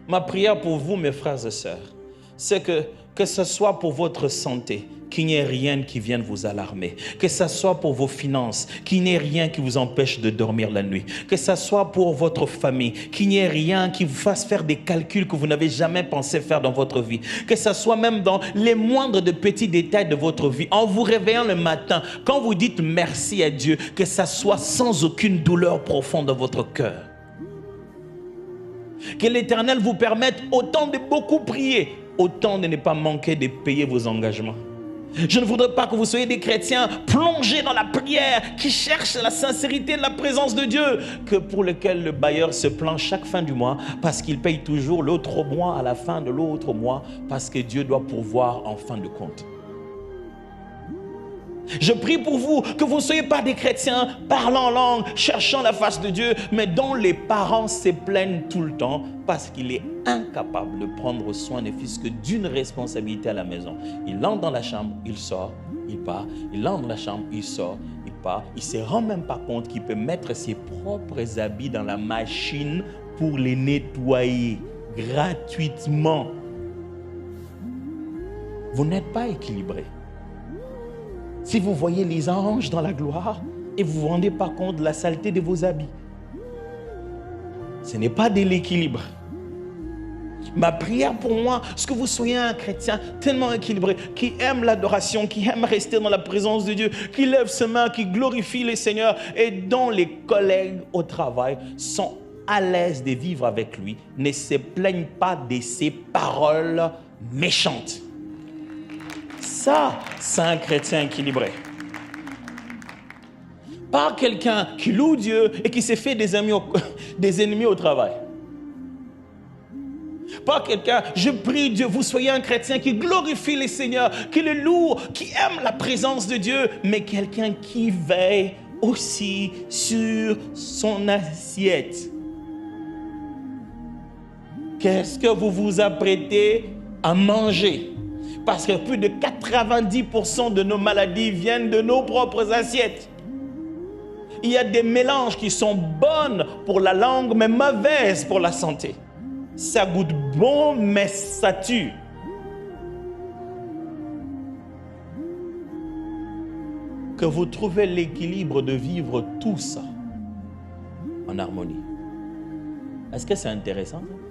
Ma prière pour vous, mes frères et sœurs, c'est que ce soit pour votre santé, qu'il n'y ait rien qui vienne vous alarmer. Que ce soit pour vos finances, qu'il n'y ait rien qui vous empêche de dormir la nuit. Que ce soit pour votre famille, qu'il n'y ait rien qui vous fasse faire des calculs que vous n'avez jamais pensé faire dans votre vie. Que ce soit même dans les moindres de petits détails de votre vie. En vous réveillant le matin, quand vous dites merci à Dieu, que ça soit sans aucune douleur profonde dans votre cœur. Que l'Éternel vous permette autant de beaucoup prier, autant de ne pas manquer de payer vos engagements. Je ne voudrais pas que vous soyez des chrétiens plongés dans la prière, qui cherchent la sincérité de la présence de Dieu, que pour lequel le bailleur se plaint chaque fin du mois parce qu'il paye toujours l'autre mois à la fin de l'autre mois parce que Dieu doit pourvoir en fin de compte. Je prie pour vous que vous ne soyez pas des chrétiens parlant en langue, cherchant la face de Dieu, mais dont les parents se plaignent tout le temps parce qu'il est incapable de prendre soin ne fût-ce que d'une responsabilité à la maison. Il entre dans la chambre, il sort, il part. Il entre dans la chambre, il sort, il part. Il ne se rend même pas compte qu'il peut mettre ses propres habits dans la machine pour les nettoyer gratuitement. Vous n'êtes pas équilibré. Si vous voyez les anges dans la gloire et vous ne vous rendez pas compte de la saleté de vos habits, ce n'est pas de l'équilibre. Ma prière pour moi, c'est que vous soyez un chrétien tellement équilibré, qui aime l'adoration, qui aime rester dans la présence de Dieu, qui lève ses mains, qui glorifie le Seigneur et dont les collègues au travail sont à l'aise de vivre avec lui, ne se plaignent pas de ses paroles méchantes. Ça, c'est un chrétien équilibré. Pas quelqu'un qui loue Dieu et qui s'est fait des ennemis au travail. Pas quelqu'un, je prie Dieu, vous soyez un chrétien qui glorifie le Seigneur, qui le loue, qui aime la présence de Dieu, mais quelqu'un qui veille aussi sur son assiette. Qu'est-ce que vous vous apprêtez à manger? Parce que plus de 90% de nos maladies viennent de nos propres assiettes. Il y a des mélanges qui sont bonnes pour la langue, mais mauvaises pour la santé. Ça goûte bon, mais ça tue. Que vous trouvez l'équilibre de vivre tout ça en harmonie. Est-ce que c'est intéressant ça?